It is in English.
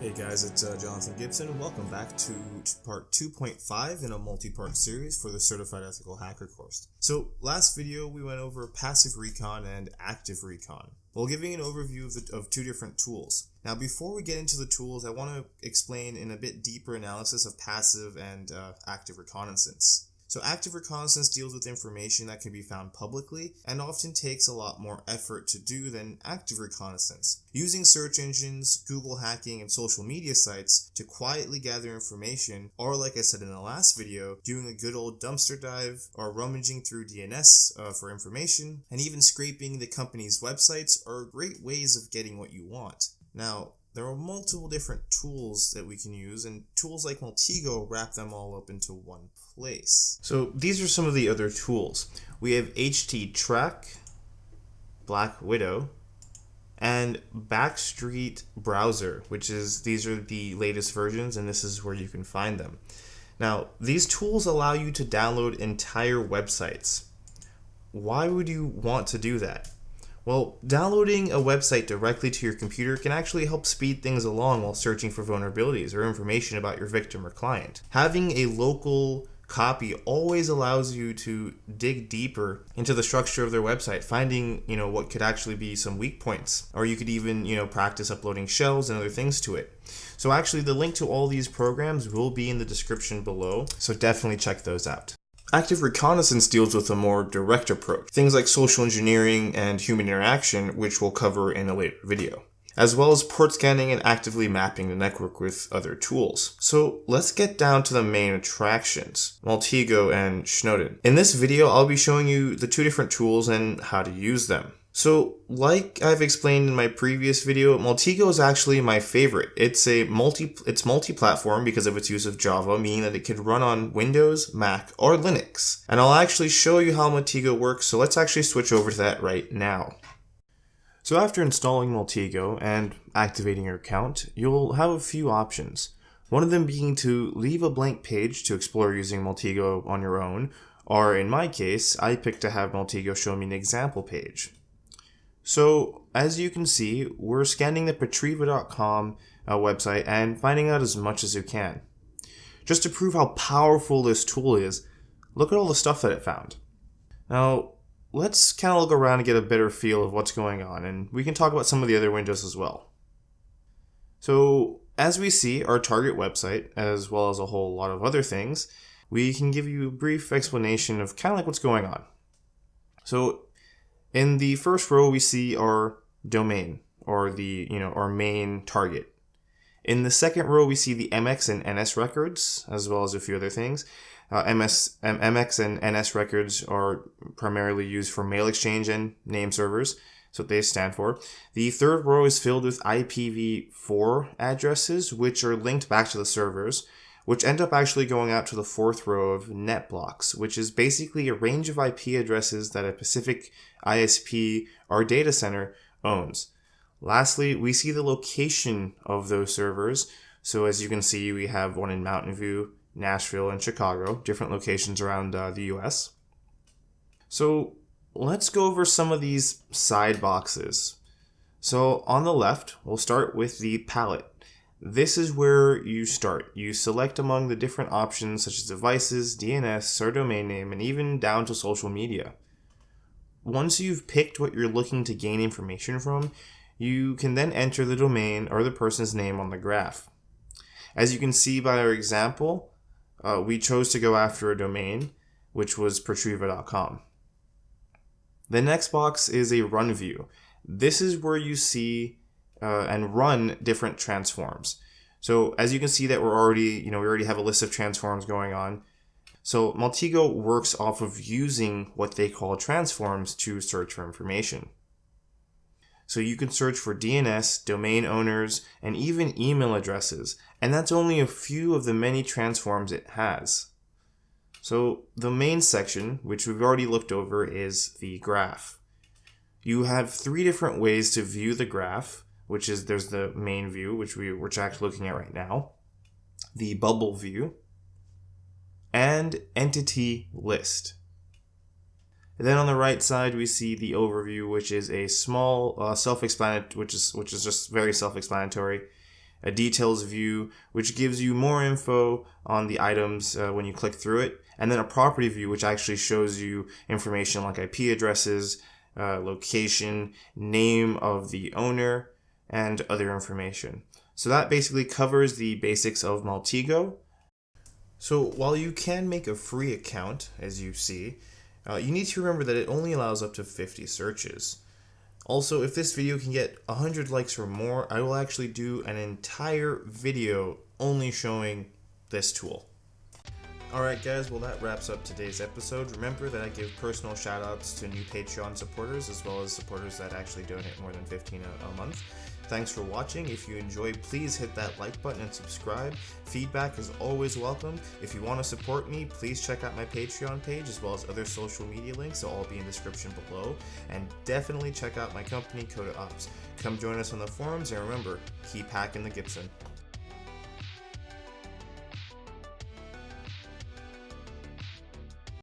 Hey guys, it's Jonathan Gibson, and welcome back to part 2.5 in a multi-part series for the Certified Ethical Hacker course. So, last video we went over passive recon and active recon, while giving an overview of two different tools. Now, before we get into the tools, I want to explain in a bit deeper analysis of passive and active reconnaissance. So active reconnaissance deals with information that can be found publicly and often takes a lot more effort to do than active reconnaissance, using search engines, Google hacking, and social media sites to quietly gather information, or like I said in the last video, doing a good old dumpster dive or rummaging through DNS for information, and even scraping the company's websites are great ways of getting what you want. Now, there are multiple different tools that we can use, and tools like Maltego wrap them all up into one place. So these are some of the other tools. We have HT Track, Black Widow, and Backstreet Browser, these are the latest versions, and this is where you can find them. Now, these tools allow you to download entire websites. Why would you want to do that? Well, downloading a website directly to your computer can actually help speed things along while searching for vulnerabilities or information about your victim or client. Having a local copy always allows you to dig deeper into the structure of their website, finding, what could actually be some weak points, or you could even, practice uploading shells and other things to it. So actually the link to all these programs will be in the description below, so definitely check those out. Active reconnaissance deals with a more direct approach, things like social engineering and human interaction, which we'll cover in a later video, as well as port scanning and actively mapping the network with other tools. So let's get down to the main attractions, Maltego and Shodan. In this video, I'll be showing you the two different tools and how to use them. So, like I've explained in my previous video, Maltego is actually my favorite. It's multi-platform because of its use of Java, meaning that it could run on Windows, Mac, or Linux. And I'll actually show you how Maltego works, so let's actually switch over to that right now. So after installing Maltego and activating your account, you'll have a few options. One of them being to leave a blank page to explore using Maltego on your own, or in my case, I picked to have Maltego show me an example page. So, as you can see, we're scanning the retriva.com website and finding out as much as you can. Just to prove how powerful this tool is, look at all the stuff that it found. Now, let's kind of look around and get a better feel of what's going on, and we can talk about some of the other windows as well. So, as we see our target website, as well as a whole lot of other things, we can give you a brief explanation of kind of like what's going on. So, in the first row, we see our domain, or our main target. In the second row, we see the MX and NS records, as well as a few other things. MX and NS records are primarily used for mail exchange and name servers. That's what they stand for. The third row is filled with IPv4 addresses, which are linked back to the servers, which end up actually going out to the fourth row of net blocks, which is basically a range of IP addresses that a specific ISP or data center owns. Lastly, we see the location of those servers. So as you can see, we have one in Mountain View, Nashville, and Chicago, different locations around the US. So let's go over some of these side boxes. So on the left, we'll start with the palette. This is where you start. You select among the different options such as devices, DNS, or domain name, and even down to social media. Once you've picked what you're looking to gain information from, you can then enter the domain or the person's name on the graph. As you can see by our example, we chose to go after a domain, which was retriva.com. The next box is a run view. This is where you see and run different transforms. So as you can see that we already have a list of transforms going on. So Maltego works off of using what they call transforms to search for information. So you can search for DNS, domain owners, and even email addresses, and that's only a few of the many transforms it has. So the main section, which we've already looked over, is the graph. You have three different ways to view the graph, there's the main view, which we're actually looking at right now, the bubble view, and entity list. And then on the right side, we see the overview, which is a small self-explanatory, which is just very self-explanatory. a details view, which gives you more info on the items when you click through it, and then a property view, which actually shows you information like IP addresses, location, name of the owner, and other information. So that basically covers the basics of Maltego. So while you can make a free account, as you see, you need to remember that it only allows up to 50 searches. Also, if this video can get 100 likes or more, I will actually do an entire video only showing this tool. Alright guys, well that wraps up today's episode. Remember that I give personal shoutouts to new Patreon supporters as well as supporters that actually donate more than $15 a month. Thanks for watching. If you enjoyed, please hit that like button and subscribe. Feedback is always welcome. If you want to support me, please check out my Patreon page as well as other social media links. They'll all be in the description below. And definitely check out my company, Coda Ops. Come join us on the forums, and remember, keep hacking the Gibson.